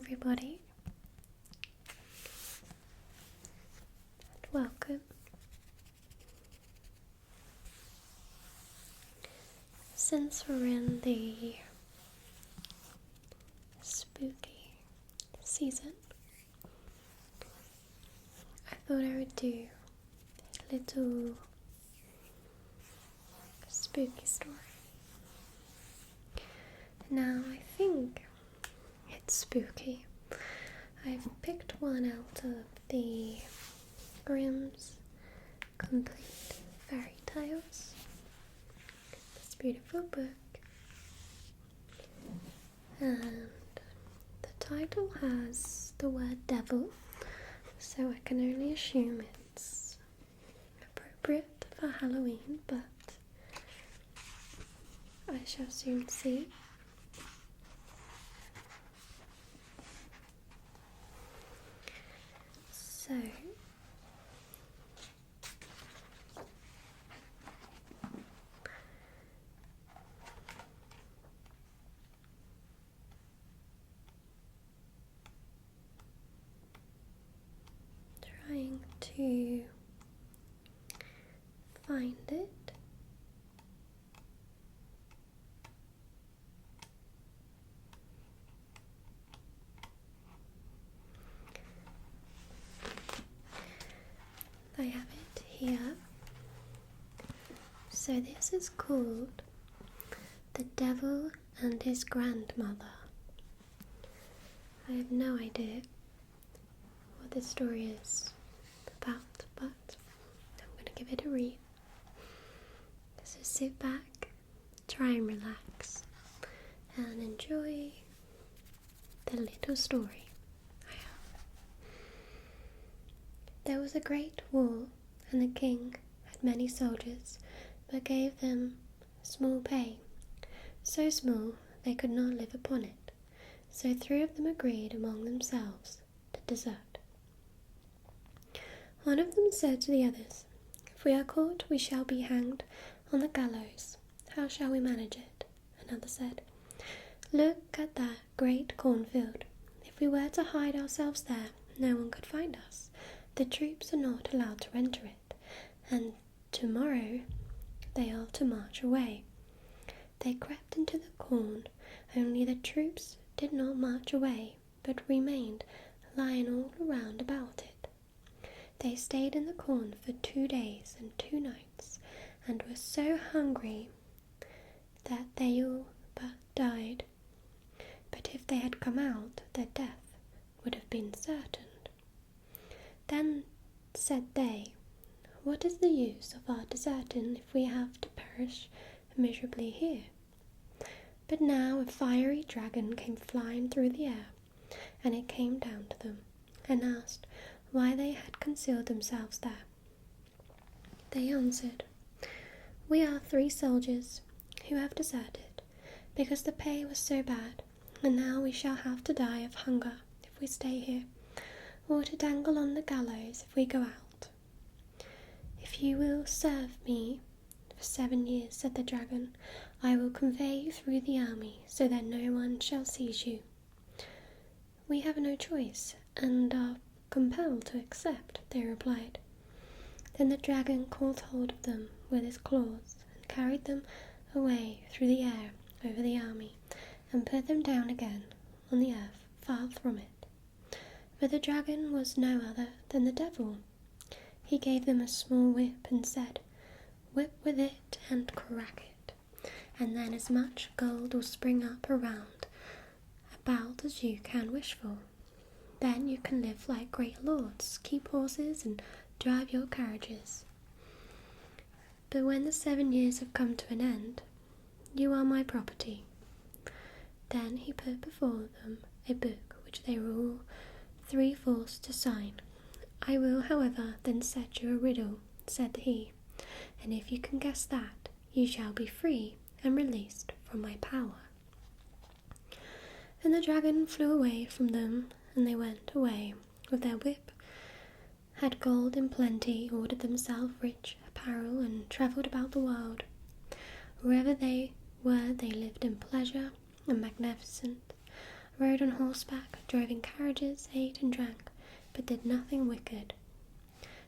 everybody, and welcome. Since we're in the spooky season, I thought I would do a little spooky story. Now I think it's spooky. I've picked one out of the Grimm's Complete Fairy Tales. This beautiful book. And the title has the word devil, so I can only assume it's appropriate for Halloween, but I shall soon see. So, trying to find it. I have it here. So this is called The Devil and His Grandmother. I have no idea what this story is about, but I'm going to give it a read. So sit back, try and relax, and enjoy the little story. There was a great war, and the king had many soldiers, but gave them small pay, so small they could not live upon it. So 3 of them agreed among themselves to desert. One of them said to the others, "If we are caught, we shall be hanged on the gallows. How shall we manage it?" Another said, "Look at that great cornfield. If we were to hide ourselves there, no one could find us. The troops are not allowed to enter it, and tomorrow they are to march away." They crept into the corn, only the troops did not march away, but remained lying all around about it. They stayed in the corn for 2 days and 2 nights, and were so hungry that they all but died. But if they had come out, their death would have been certain. Then said they, "What is the use of our deserting if we have to perish miserably here?" But now a fiery dragon came flying through the air, and it came down to them, and asked why they had concealed themselves there. They answered, "We are 3 soldiers who have deserted, because the pay was so bad, and now we shall have to die of hunger if we stay here, or to dangle on the gallows if we go out." "If you will serve me for 7 years," said the dragon, "I will convey you through the army so that no one shall seize you." "We have no choice, and are compelled to accept," they replied. Then the dragon caught hold of them with his claws and carried them away through the air over the army, and put them down again on the earth far from it. But the dragon was no other than the devil. He gave them a small whip and said, "Whip with it and crack it, and then as much gold will spring up around about as you can wish for. Then you can live like great lords, keep horses and drive your carriages. But when the 7 years have come to an end, you are my property." Then he put before them a book which they were all 3 forced to sign. "I will, however, then set you a riddle," said he, "and if you can guess that, you shall be free and released from my power." And the dragon flew away from them, and they went away with their whip, had gold in plenty, ordered themselves rich apparel, and travelled about the world. Wherever they were, they lived in pleasure and magnificence, rode on horseback, drove in carriages, ate and drank, but did nothing wicked.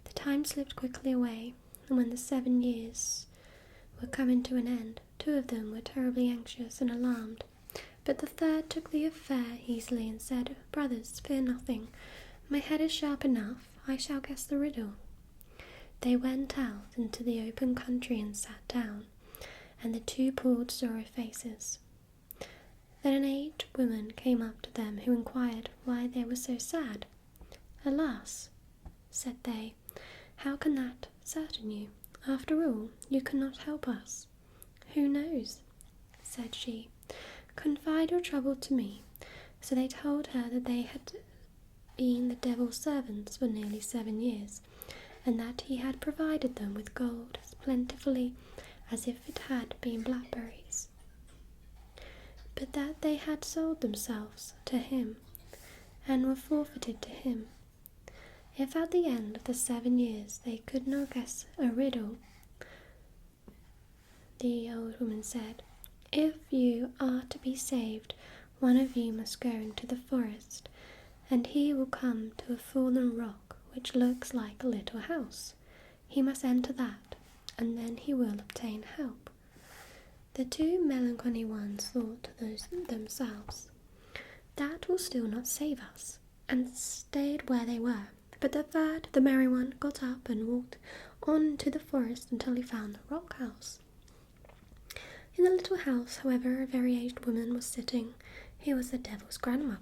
The time slipped quickly away, and when the 7 years were coming to an end, 2 of them were terribly anxious and alarmed. But the third took the affair easily and said, "Brothers, fear nothing. My head is sharp enough. I shall guess the riddle." They went out into the open country and sat down, and the 2 pulled sorrow faces. Then an aged woman came up to them, who inquired why they were so sad. "Alas," said they, "how can that certain you? After all, you cannot help us." "Who knows?" said she. "Confide your trouble to me." So they told her that they had been the devil's servants for nearly 7 years, and that he had provided them with gold as plentifully as if it had been blackberries, but that they had sold themselves to him, and were forfeited to him. If at the end of the 7 years they could not guess a riddle, the old woman said, "If you are to be saved, one of you must go into the forest, and he will come to a fallen rock which looks like a little house. He must enter that, and then he will obtain help." The 2 melancholy ones thought to themselves, "That will still not save us," and stayed where they were. But the third, the merry one, got up and walked on into the forest until he found the rock house. In the little house, however, a very aged woman was sitting. He was the devil's grandmother,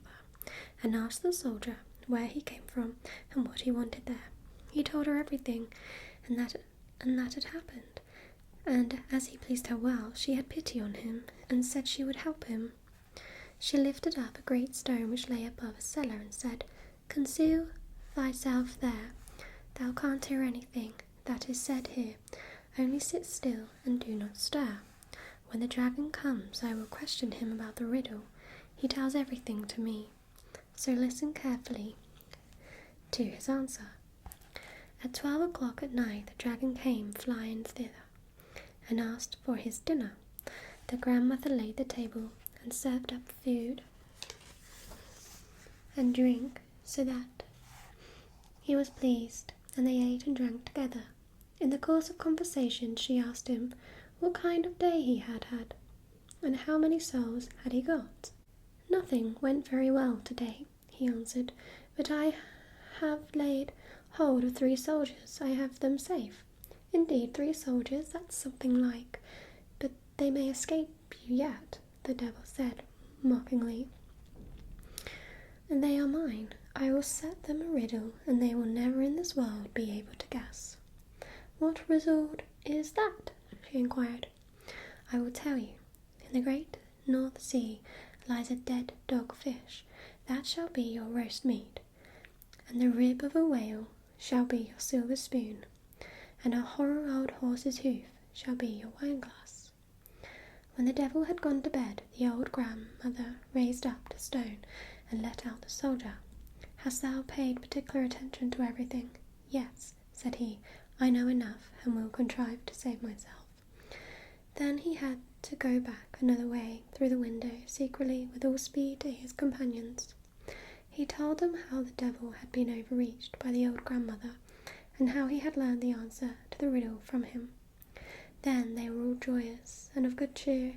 and asked the soldier where he came from and what he wanted there. He told her everything, and that had happened, and as he pleased her well, she had pity on him, and said she would help him. She lifted up a great stone which lay above a cellar, and said, "Conceal thyself there. Thou can't hear anything that is said here. Only sit still and do not stir. When the dragon comes, I will question him about the riddle. He tells everything to me, so listen carefully to his answer." At 12 o'clock at night the dragon came flying thither, and asked for his dinner. The grandmother laid the table, and served up food and drink, so that he was pleased, and they ate and drank together. In the course of conversation she asked him what kind of day he had had, and how many souls had he got. "Nothing went very well today," he answered, "but I have laid hold of 3 soldiers. I have them safe." "Indeed, 3 soldiers, that's something like, but they may escape you yet," the devil said mockingly. "And they are mine. I will set them a riddle, and they will never in this world be able to guess." "What riddle is that?" she inquired. "I will tell you. In the great North Sea lies a dead dog-fish. That shall be your roast meat, and the rib of a whale shall be your silver spoon, and a horrid old horse's hoof shall be your wine-glass." When the devil had gone to bed, the old grandmother raised up the stone and let out the soldier. "Hast thou paid particular attention to everything?" "Yes," said he, "I know enough, and will contrive to save myself." Then he had to go back another way through the window, secretly, with all speed, to his companions. He told them how the devil had been overreached by the old grandmother, and how he had learned the answer to the riddle from him. Then they were all joyous and of good cheer,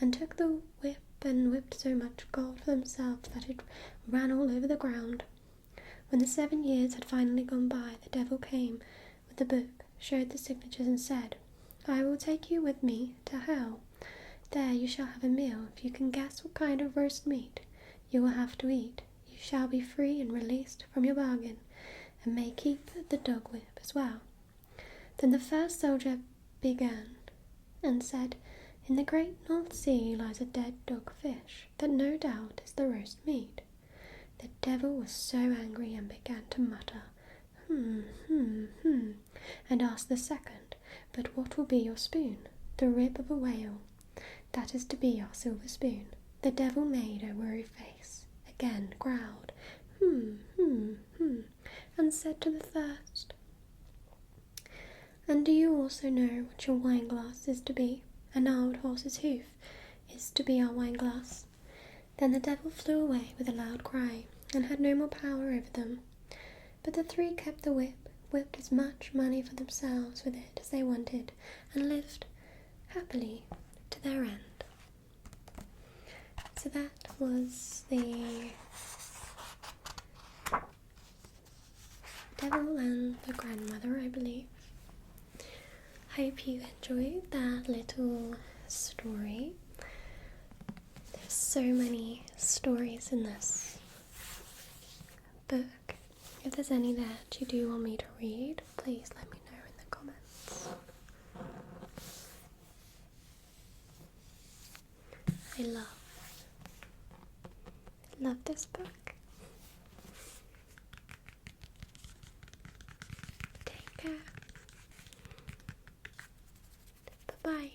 and took the whip and whipped so much gold for themselves that it ran all over the ground. When the 7 years had finally gone by, the devil came with the book, showed the signatures, and said, "I will take you with me to hell. There you shall have a meal. If you can guess what kind of roast meat you will have to eat, you shall be free and released from your bargain, and may keep the dog whip as well." Then the first soldier began and said, "In the great North Sea lies a dead dog-fish, that no doubt is the roast meat." The devil was so angry and began to mutter, and asked the second, "But what will be your spoon?" "The rib of a whale. That is to be our silver spoon." The devil made a weary face, again growled, and said to the first, "And do you also know what your wine-glass is to be?" "An old horse's hoof is to be our wine-glass." Then the devil flew away with a loud cry, and had no more power over them. But the three kept the whip, whipped as much money for themselves with it as they wanted, and lived happily to their end. So that was the devil and the grandmother, I believe. Hope you enjoyed that little story. There's so many stories in this book. If there's any that you do want me to read, please let me know in the comments. I love this book. Take care. Bye-bye.